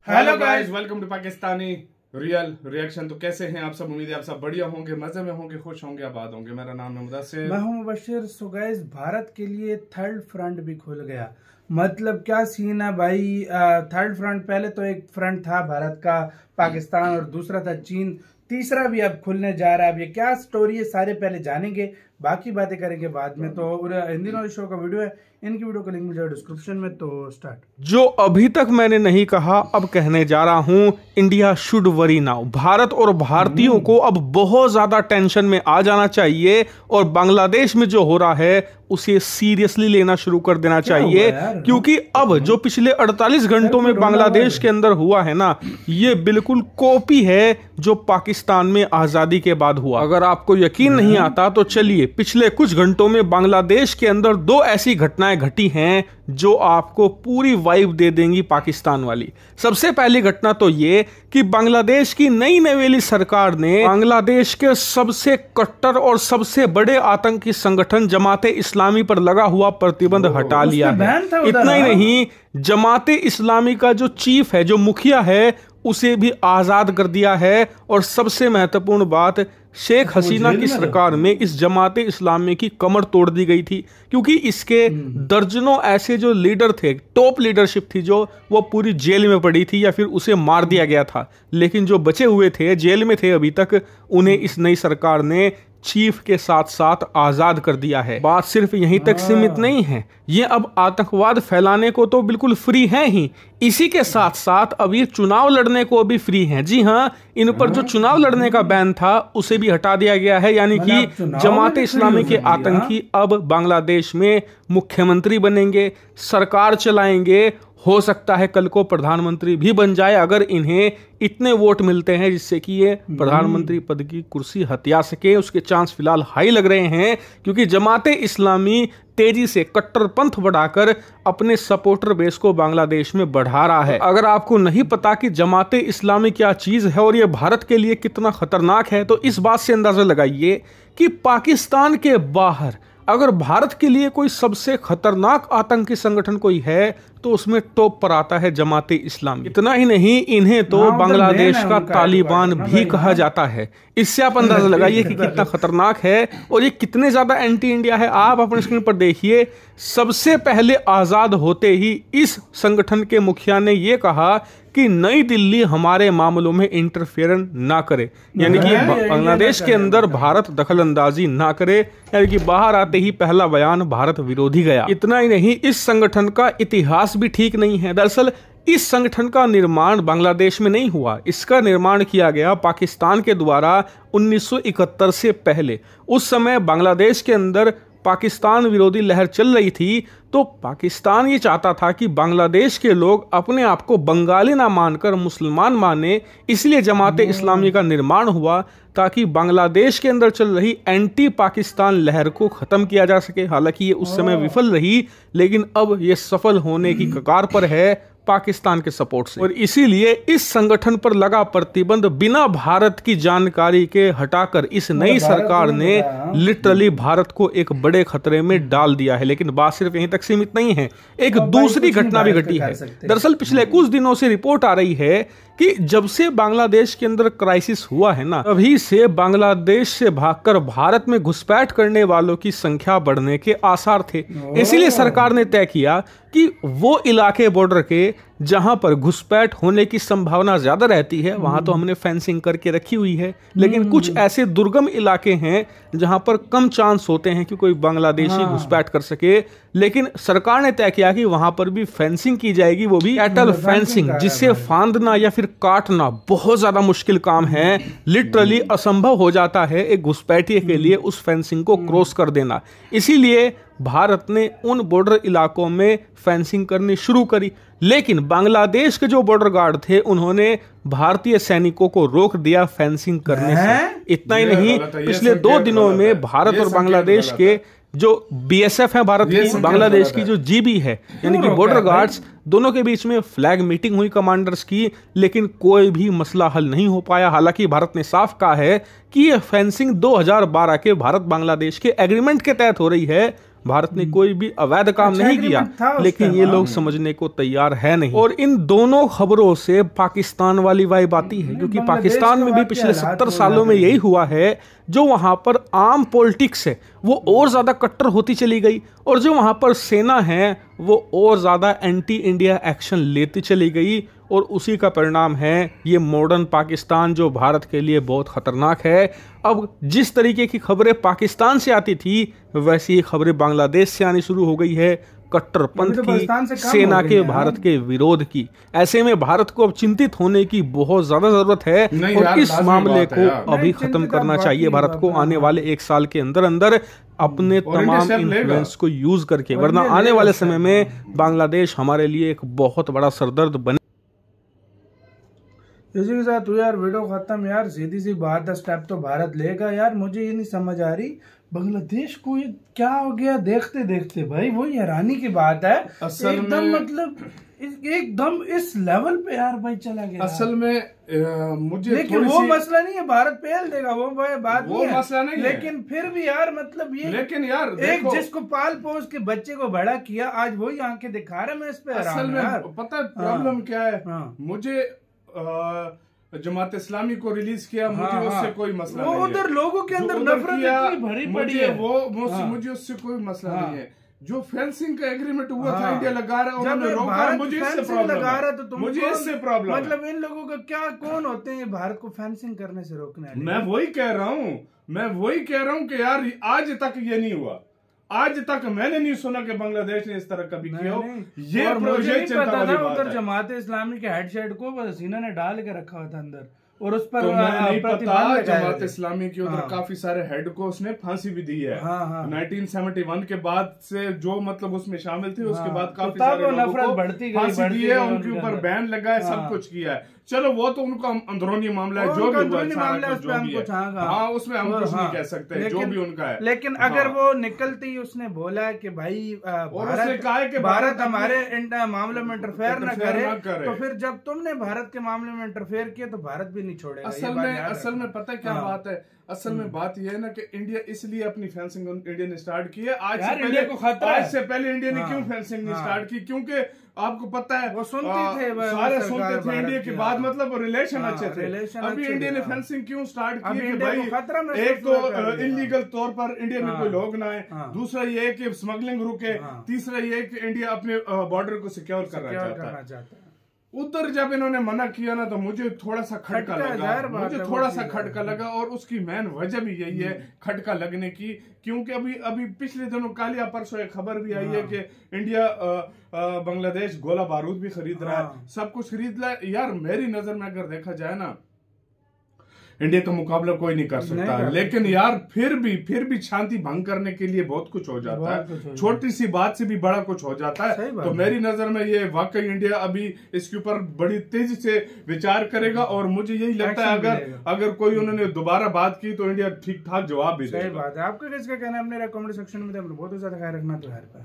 Hello guys, welcome to Pakistani real reaction. तो कैसे हैं आप सब? उम्मीद है आप सब बढ़िया होंगे, मजे में होंगे, खुश होंगे, आबाद होंगे। मेरा नाम है मुदस्सिर, मैं हूं मुबशिर। सो गाइस, भारत के लिए थर्ड फ्रंट भी खुल गया। मतलब क्या सीन है भाई। थर्ड फ्रंट, पहले तो एक फ्रंट था भारत का पाकिस्तान और दूसरा था चीन, तीसरा भी अब खुलने जा रहा है। अब ये क्या स्टोरी है सारे पहले जानेंगे, बाकी बातें करेंगे बाद में। तो हिंदी नॉलेज शो का वीडियो है, इनकी वीडियो का लिंक मिल जाएगा डिस्क्रिप्शन में। तो स्टार्ट। जो अभी तक मैंने नहीं कहा अब कहने जा रहा हूं। India should worry now. Bharat और भारतीयों को अब बहुत ज्यादा टेंशन में आ जाना चाहिए और बांग्लादेश में जो हो रहा है उसे सीरियसली लेना शुरू कर देना चाहिए, क्योंकि अब जो पिछले 48 घंटों में बांग्लादेश के अंदर हुआ है ना, ये बिल्कुल कॉपी है जो पाकिस्तान में आजादी के बाद हुआ। अगर आपको यकीन नहीं आता तो चलिए, पिछले कुछ घंटों में बांग्लादेश के अंदर दो ऐसी घटनाएं घटी हैं जो आपको पूरी वाइब दे देंगी पाकिस्तान वाली। सबसे पहली घटना तो ये कि बांग्लादेश की नई नवेली सरकार ने बांग्लादेश के सबसे कट्टर और सबसे बड़े आतंकी संगठन जमाते इस्लामी पर लगा हुआ प्रतिबंध हटा लिया है। इतना ही नहीं, जमाते इस्लामी का जो चीफ है, जो मुखिया है, उसे भी आजाद कर दिया है। और सबसे महत्वपूर्ण बात, शेख हसीना की सरकार में इस जमाते इस्लामी की कमर तोड़ दी गई थी, क्योंकि इसके दर्जनों ऐसे जो लीडर थे, टॉप लीडरशिप थी, जो वो पूरी जेल में पड़ी थी या फिर उसे मार दिया गया था। लेकिन जो बचे हुए थे, जेल में थे अभी तक, उन्हें इस नई सरकार ने चीफ के साथ साथ आजाद कर दिया है। बात सिर्फ यहीं तक सीमित नहीं है, ये अब आतंकवाद फैलाने को तो बिल्कुल फ्री है ही, इसी के साथ साथ अब ये चुनाव लड़ने को भी फ्री हैं। जी हाँ, इन पर जो चुनाव लड़ने का बैन था उसे भी हटा दिया गया है। यानी कि जमाते इस्लामी के आतंकी अब बांग्लादेश में मुख्यमंत्री बनेंगे, सरकार चलाएंगे, हो सकता है कल को प्रधानमंत्री भी बन जाए, अगर इन्हें इतने वोट मिलते हैं जिससे कि ये प्रधानमंत्री पद की कुर्सी हथिया सके। उसके चांस फिलहाल हाई लग रहे हैं, क्योंकि जमाते इस्लामी तेजी से कट्टरपंथ बढ़ाकर अपने सपोर्टर बेस को बांग्लादेश में बढ़ा रहा है। अगर आपको नहीं पता कि जमाते इस्लामी क्या चीज है और ये भारत के लिए कितना खतरनाक है, तो इस बात से अंदाजा लगाइए कि पाकिस्तान के बाहर अगर भारत के लिए कोई सबसे खतरनाक आतंकी संगठन कोई है तो उसमें टॉप पर आता है जमाते इस्लामी। इतना ही नहीं, इन्हें तो बांग्लादेश का तालिबान भी कहा जाता है। इससे आप अंदाजा लगाइए कि कितना खतरनाक है और ये कितने ज्यादा एंटी इंडिया है। आप अपने स्क्रीन पर देखिए, सबसे पहले आजाद होते ही इस संगठन के मुखिया ने यह कहा कि नई दिल्ली हमारे मामलों में इंटरफेरेंस ना करे, यानी कि बांग्लादेश के अंदर भारत दखल अंदाजी ना करे। यानी कि बाहर आते ही पहला बयान भारत विरोधी गया। इतना ही नहीं, इस संगठन का इतिहास भी ठीक नहीं है। दरअसल इस संगठन का निर्माण बांग्लादेश में नहीं हुआ, इसका निर्माण किया गया पाकिस्तान के द्वारा 1971 से पहले। उस समय बांग्लादेश के अंदर पाकिस्तान विरोधी लहर चल रही थी, तो पाकिस्तान ये चाहता था कि बांग्लादेश के लोग अपने आप को बंगाली ना मानकर मुसलमान माने, इसलिए जमाते इस्लामी का निर्माण हुआ ताकि बांग्लादेश के अंदर चल रही एंटी पाकिस्तान लहर को खत्म किया जा सके। हालांकि ये उस समय विफल रही, लेकिन अब ये सफल होने की कगार पर है पाकिस्तान के सपोर्ट से। और इसीलिए इस संगठन पर लगा प्रतिबंध बिना भारत की जानकारी के हटाकर इस नई सरकार ने लिटरली भारत को एक बड़े खतरे में डाल दिया है। लेकिन बात सिर्फ यहीं तक सीमित नहीं है, एक दूसरी घटना भी घटी है। दरअसल पिछले कुछ दिनों से रिपोर्ट आ रही है कि जब से बांग्लादेश के अंदर क्राइसिस हुआ है ना, तभी से बांग्लादेश से भागकर भारत में घुसपैठ करने वालों की संख्या बढ़ने के आसार थे। इसीलिए सरकार ने तय किया कि वो इलाके बॉर्डर के जहां पर घुसपैठ होने की संभावना ज्यादा रहती है, वहां तो हमने फेंसिंग करके रखी हुई है, लेकिन कुछ ऐसे दुर्गम इलाके हैं जहां पर कम चांस होते हैं कि कोई बांग्लादेशी घुसपैठ कर सके। लेकिन सरकार ने तय किया कि वहां पर भी फेंसिंग की जाएगी, वो भी कैटल फेंसिंग, जिससे फांदना या फिर काटना बहुत ज्यादा मुश्किल काम है। लिटरली असंभव हो जाता है एक घुसपैठिए के लिए उस फेंसिंग को क्रॉस कर देना। इसीलिए भारत ने उन बॉर्डर इलाकों में फेंसिंग करनी शुरू करी, लेकिन बांग्लादेश के जो बॉर्डर गार्ड थे उन्होंने भारतीय सैनिकों को रोक दिया फेंसिंग करने से। इतना ही नहीं, पिछले 2 दिनों में भारत और बांग्लादेश के जो बीएसएफ है भारत की, बांग्लादेश की जो जीबी है, यानी कि बॉर्डर गार्ड्स, दोनों के बीच में फ्लैग मीटिंग हुई कमांडर्स की, लेकिन कोई भी मसला हल नहीं हो पाया। हालांकि भारत ने साफ कहा है कि यह फेंसिंग 2012 के भारत बांग्लादेश के एग्रीमेंट के तहत हो रही है, भारत ने कोई भी अवैध काम नहीं किया, लेकिन ये लोग समझने को तैयार है नहीं। और इन दोनों खबरों से पाकिस्तान वाली वाइब आती है, क्योंकि पाकिस्तान में भी पिछले 70 सालों में यही हुआ है। जो वहां पर आम पॉलिटिक्स है वो और ज्यादा कट्टर होती चली गई, और जो वहां पर सेना है वो और ज्यादा एंटी इंडिया एक्शन लेती चली गई, और उसी का परिणाम है ये मॉडर्न पाकिस्तान जो भारत के लिए बहुत खतरनाक है। अब जिस तरीके की खबरें पाकिस्तान से आती थी वैसी ही खबरें बांग्लादेश से आनी शुरू हो गई है, कट्टरपंथ की, सेना के भारत के विरोध की। ऐसे में भारत को अब चिंतित होने की बहुत ज्यादा जरूरत है, और इस मामले को अभी खत्म करना चाहिए भारत को आने वाले 1 साल के अंदर अंदर अपने तमाम इन्फ्लुएंस को यूज करके, वरना आने वाले समय में बांग्लादेश हमारे लिए एक बहुत बड़ा सरदर्द बने। इसी के साथ यार वीडियो खत्म। यार सीधी सी बात है, स्टेप तो भारत लेगा यार। मुझे ये नहीं समझ आ रही बांग्लादेश को ये क्या हो गया देखते देखते भाई, वही हैरानी की बात है। एकदम मतलब एकदम इस लेवल पे यार भाई चला गया। असल में मुझे लेकिन वो मसला नहीं है, भारत पेल देगा वो बात वो मसला नहीं है, लेकिन फिर भी यार मतलब ये, लेकिन यार एक जिसको पाल पोस के बच्चे को बड़ा किया आज वही आंखें दिखा रहा है। मैं इस पे असल में पता है प्रॉब्लम क्या है, मुझे जमात इस्लामी को रिलीज किया, मुझे उससे कोई मसला नहीं है। उधर लोगों के अंदर नफरत इतनी भरी पड़ी है, मुझे उससे कोई मसला नहीं है। जो फेंसिंग का एग्रीमेंट हुआ था इंडिया लगा रहा, उन्होंने रोका, मुझे इससे प्रॉब्लम लगा रहा, तो मुझे इससे प्रॉब्लम मतलब इन लोगों का क्या, कौन होते हैं भारत को फेंसिंग करने से रोकने वाले? मैं वही कह रहा हूँ कि यार आज तक ये नहीं हुआ, आज तक मैंने नहीं सुना कि बांग्लादेश ने इस तरह कभी किया हो। ये मुझे नहीं पता था उधर जमात इस्लामी के हेड शेड को हसीना ने डाल के रखा हुआ था अंदर, और उस पर तो नहीं पता जमात इस्लामी की उधर काफी सारे हेड को उसने फांसी भी दी है। 1971 के बाद से जो मतलब उसमें शामिल थे, उसके बाद काफी सारे लोगों को फांसी दी है, उनके ऊपर बैन लगा है, सब कुछ किया है। चलो वो तो उनका अंदरूनी मामला है, जो भी हाँ उसमें हम कुछ नहीं कह सकते, जो भी उनका है। लेकिन अगर वो निकलते ही उसने बोला कि भाई भारत हमारे मामले में इंटरफेयर न करे, तो फिर जब तुमने भारत के मामले में इंटरफेयर किया तो भारत भी नहीं छोड़ेगा। असल में पता क्या बात है, असल में बात यह है ना कि इंडिया इसलिए अपनी फेंसिंग इंडिया ने स्टार्ट की है। आज से पहले इंडिया ने क्यों फेंसिंग नहीं स्टार्ट की? क्योंकि आपको पता है वो सुनते थे, सारे सुनते थे इंडिया की बात, मतलब रिलेशन अच्छे थे। अभी इंडिया ने फेंसिंग क्यों स्टार्ट की कि भाई एक तो इलीगल तौर पर इंडिया में कोई लोग ना आए, दूसरा ये कि स्मगलिंग रुके, तीसरा ये कि इंडिया अपने बॉर्डर को सिक्योर करना चाहता है। उधर जब इन्होंने मना किया ना तो मुझे थोड़ा सा खटका लगा, और उसकी मेन वजह भी यही है खटका लगने की, क्योंकि अभी पिछले दिनों कल या परसों एक खबर भी आई है कि इंडिया बांग्लादेश गोला बारूद भी खरीद रहा है, सब कुछ खरीद रहा है। यार मेरी नजर में अगर देखा जाए ना, इंडिया का मुकाबला कोई नहीं कर सकता, लेकिन यार फिर भी शांति भंग करने के लिए बहुत कुछ हो जाता है, छोटी सी बात से भी बड़ा कुछ हो जाता है। तो मेरी नजर में ये वाकई इंडिया अभी इसके ऊपर बड़ी तेजी से विचार करेगा, और मुझे यही लगता है अगर कोई उन्होंने दोबारा बात की तो इंडिया ठीक ठाक जवाब भी देगा। सही बात है। आपका किसका कहना है? अपने कमेंट सेक्शन में बहुत ज्यादा ख्याल रखना तो यार।